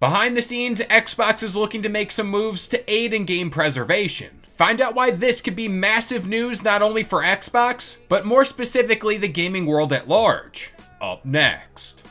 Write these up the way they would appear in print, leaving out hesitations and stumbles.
Behind the scenes, Xbox is looking to make some moves to aid in game preservation. Find out why this could be massive news not only for Xbox, but more specifically the gaming world at large. Up next.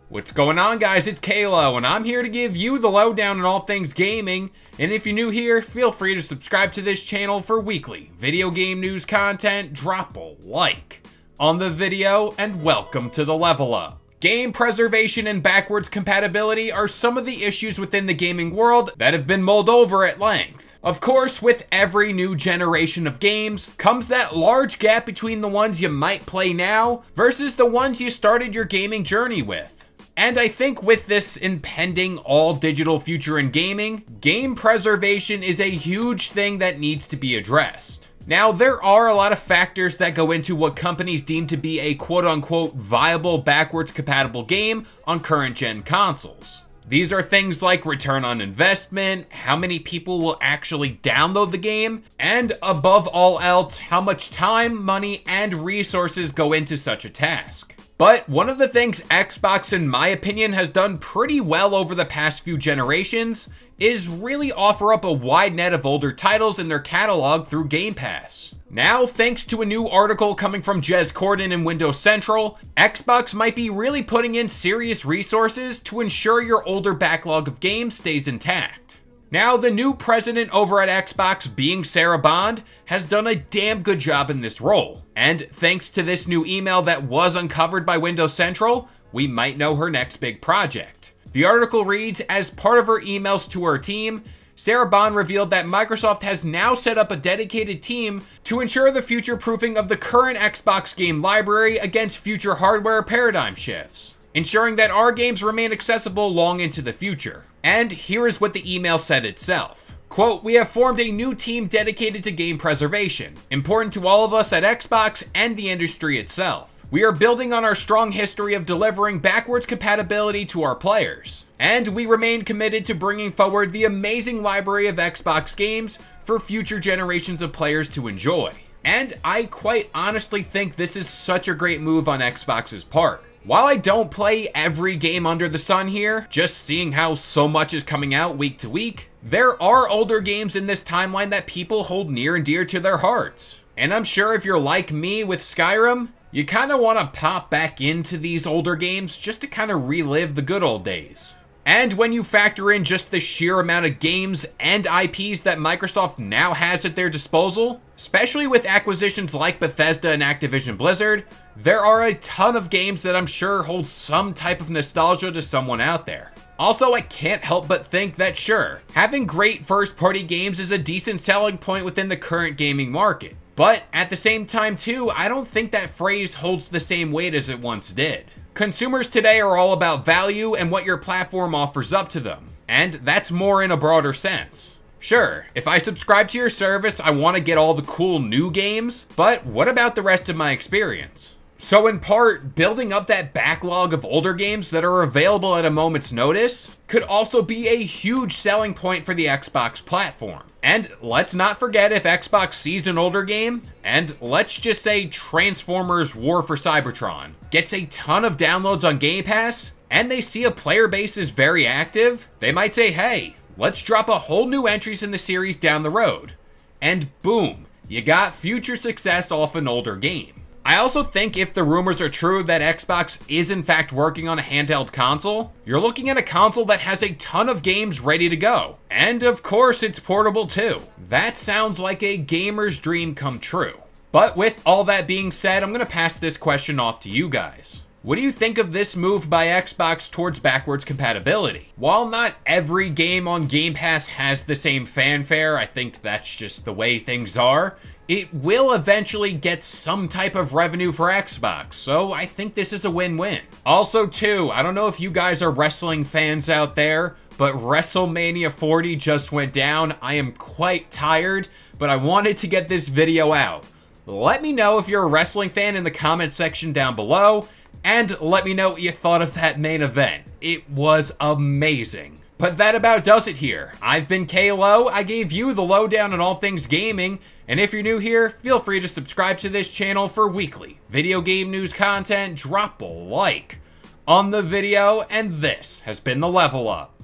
What's going on, guys? It's Kalo, and I'm here to give you the lowdown on all things gaming. And if you're new here, feel free to subscribe to this channel for weekly video game news content. Drop a like on the video, and welcome to the Level Up. Game preservation and backwards compatibility are some of the issues within the gaming world that have been mulled over at length. Of course, with every new generation of games comes that large gap between the ones you might play now versus the ones you started your gaming journey with. And I think with this impending all-digital future in gaming, game preservation is a huge thing that needs to be addressed. Now, there are a lot of factors that go into what companies deem to be a quote-unquote viable backwards compatible game on current-gen consoles. These are things like return on investment, how many people will actually download the game, and above all else, how much time, money, and resources go into such a task. But one of the things Xbox, in my opinion, has done pretty well over the past few generations is really offer up a wide net of older titles in their catalog through Game Pass. Now, thanks to a new article coming from Jez Corden in Windows Central, Xbox might be really putting in serious resources to ensure your older backlog of games stays intact. Now, the new president over at Xbox, being Sarah Bond, has done a damn good job in this role. And thanks to this new email that was uncovered by Windows Central, we might know her next big project. The article reads, as part of her emails to her team, Sarah Bond revealed that Microsoft has now set up a dedicated team to ensure the future-proofing of the current Xbox game library against future hardware paradigm shifts, ensuring that our games remain accessible long into the future. And here is what the email said itself. Quote, we have formed a new team dedicated to game preservation, important to all of us at Xbox and the industry itself. We are building on our strong history of delivering backwards compatibility to our players, and we remain committed to bringing forward the amazing library of Xbox games for future generations of players to enjoy. And I quite honestly think this is such a great move on Xbox's part. While I don't play every game under the sun here, just seeing how so much is coming out week to week, there are older games in this timeline that people hold near and dear to their hearts. And I'm sure if you're like me with Skyrim, you kind of want to pop back into these older games just to kind of relive the good old days. And when you factor in just the sheer amount of games and IPs that Microsoft now has at their disposal, especially with acquisitions like Bethesda and Activision Blizzard, there are a ton of games that I'm sure hold some type of nostalgia to someone out there. Also, I can't help but think that sure, having great first-party games is a decent selling point within the current gaming market. But at the same time too, I don't think that phrase holds the same weight as it once did. Consumers today are all about value and what your platform offers up to them, and that's more in a broader sense. Sure, if I subscribe to your service, I want to get all the cool new games, but what about the rest of my experience? So in part, building up that backlog of older games that are available at a moment's notice could also be a huge selling point for the Xbox platform. And let's not forget, if Xbox sees an older game, and let's just say Transformers War for Cybertron gets a ton of downloads on Game Pass, and they see a player base is very active, they might say, hey, let's drop a whole new entries in the series down the road. And boom, you got future success off an older game. I also think if the rumors are true that Xbox is in fact working on a handheld console, you're looking at a console that has a ton of games ready to go. And of course, it's portable too. That sounds like a gamer's dream come true. But with all that being said, I'm gonna pass this question off to you guys. What do you think of this move by Xbox towards backwards compatibility? While not every game on Game Pass has the same fanfare, I think that's just the way things are, it will eventually get some type of revenue for Xbox, so I think this is a win-win. Also too, I don't know if you guys are wrestling fans out there, but WrestleMania 40 just went down. I am quite tired, but I wanted to get this video out. Let me know if you're a wrestling fan in the comment section down below, and let me know what you thought of that main event. It was amazing. But that about does it here. I've been Kalo. I gave you the lowdown on all things gaming, and if you're new here, feel free to subscribe to this channel for weekly video game news content. Drop a like on the video, and this has been the Level Up.